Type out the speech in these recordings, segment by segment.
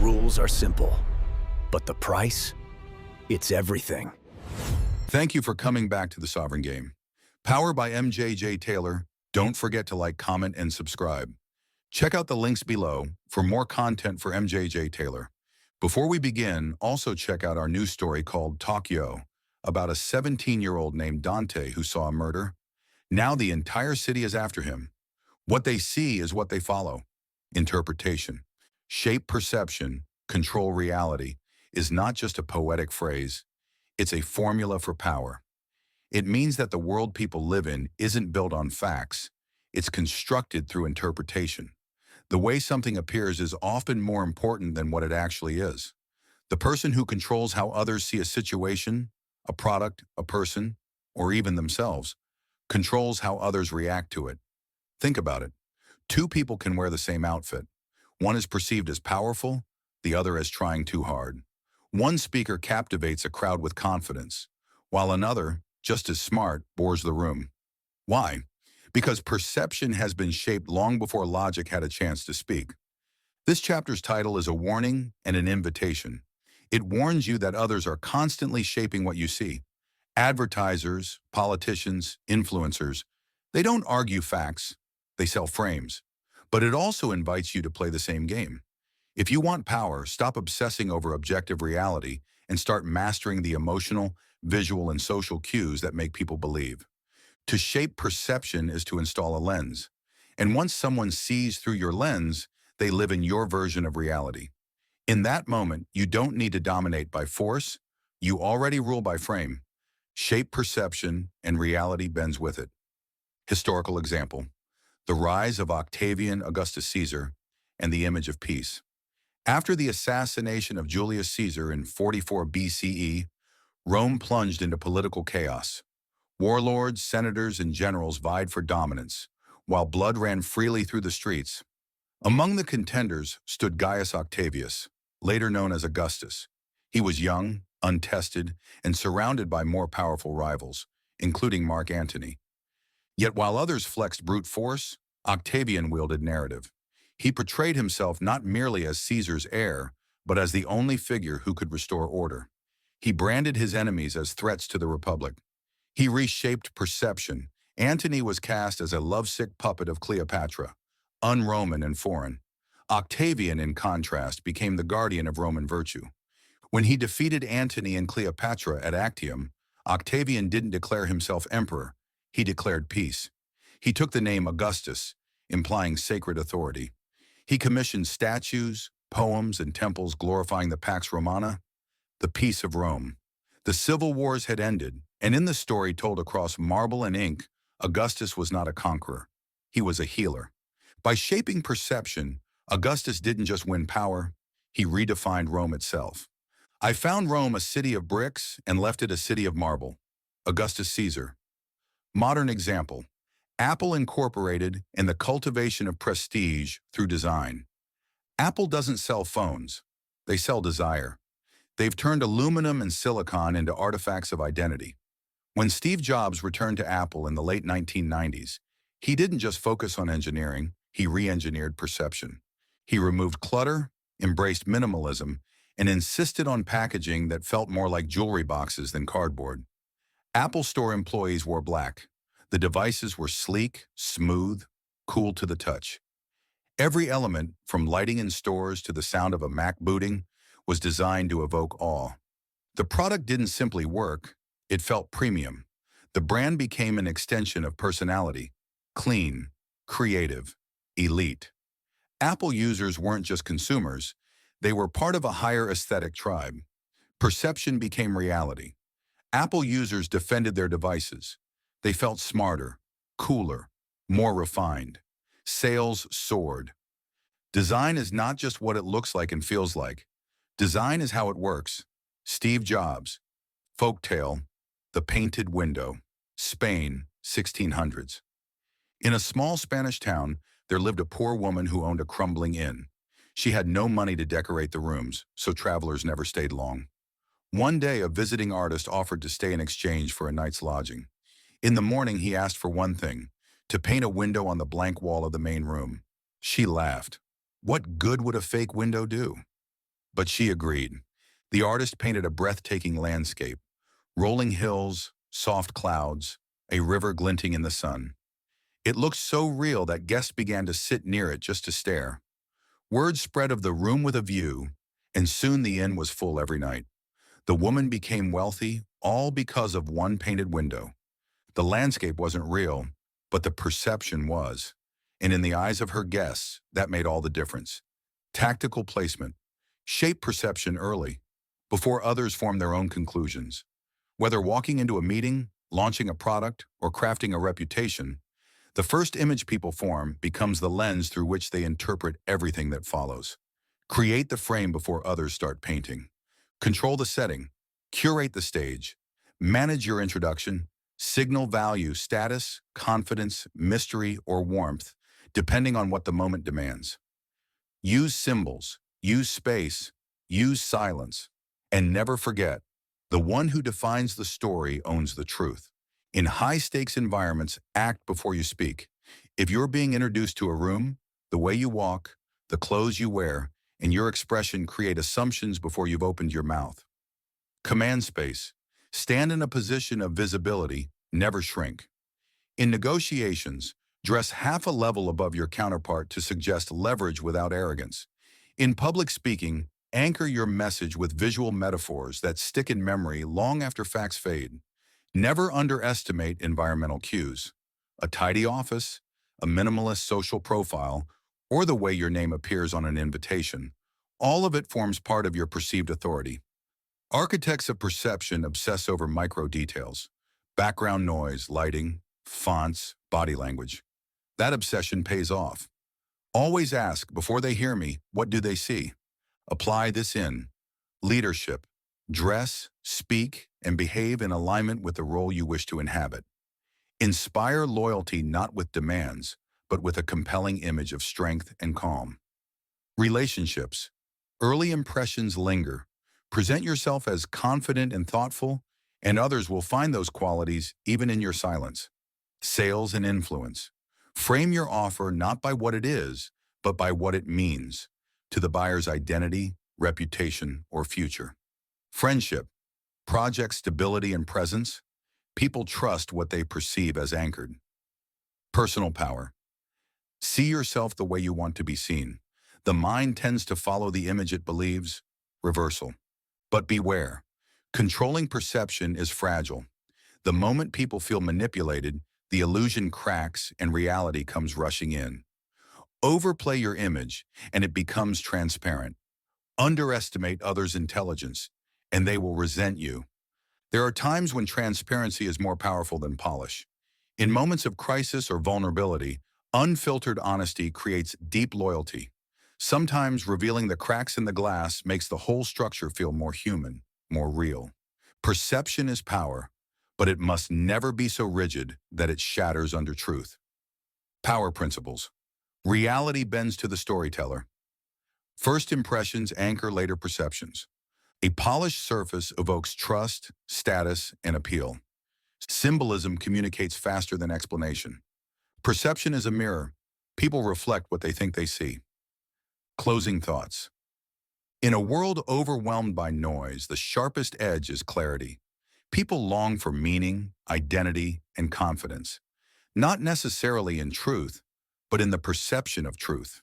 rules are simple, but the price? It's everything. Thank you for coming back to the Sovereign Game. Powered by MJJ Taylor, don't forget to like, comment, and subscribe. Check out the links below for more content for MJJ Taylor. Before we begin, also check out our new story called Talk Yo, about a 17-year-old named Dante who saw a murder. Now the entire city is after him. What they see is what they follow. Interpretation. Shape perception, control reality, is not just a poetic phrase. It's a formula for power. It means that the world people live in isn't built on facts. It's constructed through interpretation. The way something appears is often more important than what it actually is. The person who controls how others see a situation, a product, a person, or even themselves, controls how others react to it. Think about it. Two people can wear the same outfit. One is perceived as powerful, the other as trying too hard. One speaker captivates a crowd with confidence, while another, just as smart, bores the room. Why? Because perception has been shaped long before logic had a chance to speak. This chapter's title is a warning and an invitation. It warns you that others are constantly shaping what you see. Advertisers, politicians, influencers, they don't argue facts, they sell frames. But it also invites you to play the same game. If you want power, stop obsessing over objective reality and start mastering the emotional, visual, and social cues that make people believe. To shape perception is to install a lens. And once someone sees through your lens, they live in your version of reality. In that moment, you don't need to dominate by force. You already rule by frame. Shape perception, and reality bends with it. Historical example: the rise of Octavian Augustus Caesar and the image of peace. After the assassination of Julius Caesar in 44 BCE, Rome plunged into political chaos. Warlords, senators, and generals vied for dominance, while blood ran freely through the streets. Among the contenders stood Gaius Octavius, later known as Augustus. He was young, untested, and surrounded by more powerful rivals, including Mark Antony. Yet while others flexed brute force, Octavian wielded narrative. He portrayed himself not merely as Caesar's heir, but as the only figure who could restore order. He branded his enemies as threats to the Republic. He reshaped perception. Antony was cast as a lovesick puppet of Cleopatra, un-Roman and foreign. Octavian, in contrast, became the guardian of Roman virtue. When he defeated Antony and Cleopatra at Actium, Octavian didn't declare himself emperor. He declared peace. He took the name Augustus, implying sacred authority. He commissioned statues, poems, and temples glorifying the Pax Romana, the peace of Rome. The civil wars had ended, and in the story told across marble and ink, Augustus was not a conqueror. He was a healer. By shaping perception, Augustus didn't just win power, he redefined Rome itself. I found Rome a city of bricks and left it a city of marble. Augustus Caesar. Modern example: Apple Incorporated and the cultivation of prestige through design. Apple doesn't sell phones, they sell desire. They've turned aluminum and silicon into artifacts of identity. When Steve Jobs returned to Apple in the late 1990s, he didn't just focus on engineering, he re-engineered perception. He removed clutter, embraced minimalism, and insisted on packaging that felt more like jewelry boxes than cardboard. Apple Store employees wore black. The devices were sleek, smooth, cool to the touch. Every element, from lighting in stores to the sound of a Mac booting, was designed to evoke awe. The product didn't simply work, it felt premium. The brand became an extension of personality: clean, creative, elite. Apple users weren't just consumers, they were part of a higher aesthetic tribe. Perception became reality. Apple users defended their devices. They felt smarter, cooler, more refined. Sales soared. Design is not just what it looks like and feels like. Design is how it works. Steve Jobs. Folktale: The Painted Window. Spain, 1600s. In a small Spanish town, there lived a poor woman who owned a crumbling inn. She had no money to decorate the rooms, so travelers never stayed long. One day, a visiting artist offered to stay in exchange for a night's lodging. In the morning, he asked for one thing: to paint a window on the blank wall of the main room. She laughed. What good would a fake window do? But she agreed. The artist painted a breathtaking landscape, rolling hills, soft clouds, a river glinting in the sun. It looked so real that guests began to sit near it just to stare. Word spread of the room with a view, and soon the inn was full every night. The woman became wealthy, all because of one painted window. The landscape wasn't real, but the perception was. And in the eyes of her guests, that made all the difference. Tactical placement. Shape perception early, before others form their own conclusions. Whether walking into a meeting, launching a product, or crafting a reputation, the first image people form becomes the lens through which they interpret everything that follows. Create the frame before others start painting. Control the setting. Curate the stage. Manage your introduction. Signal value, status, confidence, mystery, or warmth, depending on what the moment demands. Use symbols. Use space. Use silence. And never forget, the one who defines the story owns the truth. In high-stakes environments, act before you speak. If you're being introduced to a room, the way you walk, the clothes you wear, and your expression create assumptions before you've opened your mouth. Command space. Stand in a position of visibility, never shrink. In negotiations, dress half a level above your counterpart to suggest leverage without arrogance. In public speaking, anchor your message with visual metaphors that stick in memory long after facts fade. Never underestimate environmental cues. A tidy office, a minimalist social profile, or the way your name appears on an invitation. All of it forms part of your perceived authority. Architects of perception obsess over micro details. Background noise, lighting, fonts, body language. That obsession pays off. Always ask, before they hear me, what do they see? Apply this in leadership. Dress, speak, and behave in alignment with the role you wish to inhabit. Inspire loyalty not with demands, but with a compelling image of strength and calm. Relationships. Early impressions linger. Present yourself as confident and thoughtful, and others will find those qualities even in your silence. Sales and influence. Frame your offer not by what it is, but by what it means to the buyer's identity, reputation, or future. Friendship. Project stability and presence. People trust what they perceive as anchored. Personal power. See yourself the way you want to be seen. The mind tends to follow the image it believes. Reversal. But beware. Controlling perception is fragile. The moment people feel manipulated, the illusion cracks and reality comes rushing in. Overplay your image, and it becomes transparent. Underestimate others' intelligence, and they will resent you. There are times when transparency is more powerful than polish. In moments of crisis or vulnerability, unfiltered honesty creates deep loyalty. Sometimes revealing the cracks in the glass makes the whole structure feel more human, more real. Perception is power, but it must never be so rigid that it shatters under truth. Power principles. Reality bends to the storyteller. First impressions anchor later perceptions. A polished surface evokes trust, status, and appeal. Symbolism communicates faster than explanation. Perception is a mirror. People reflect what they think they see. Closing thoughts. In a world overwhelmed by noise, the sharpest edge is clarity. People long for meaning, identity, and confidence, not necessarily in truth, but in the perception of truth.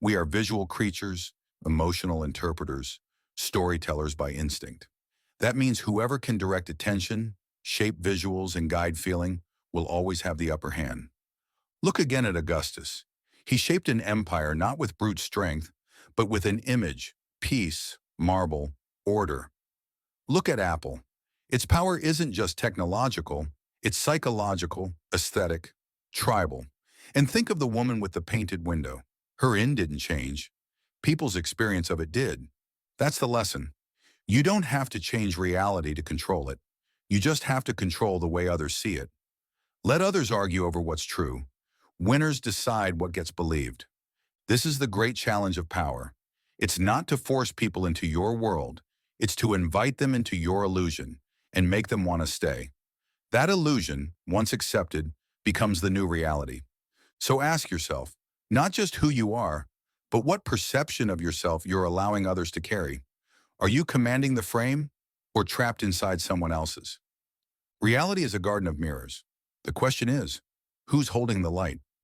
We are visual creatures, emotional interpreters, storytellers by instinct. That means whoever can direct attention, shape visuals, and guide feeling will always have the upper hand. Look again at Augustus. He shaped an empire not with brute strength, but with an image, peace, marble, order. Look at Apple. Its power isn't just technological, it's psychological, aesthetic, tribal. And think of the woman with the painted window. Her inn didn't change. People's experience of it did. That's the lesson. You don't have to change reality to control it. You just have to control the way others see it. Let others argue over what's true. Winners decide what gets believed. This is the great challenge of power. It's not to force people into your world. It's to invite them into your illusion and make them want to stay. That illusion, once accepted, becomes the new reality. So ask yourself, not just who you are, but what perception of yourself you're allowing others to carry. Are you commanding the frame or trapped inside someone else's? Reality is a garden of mirrors. The question is, who's holding the light?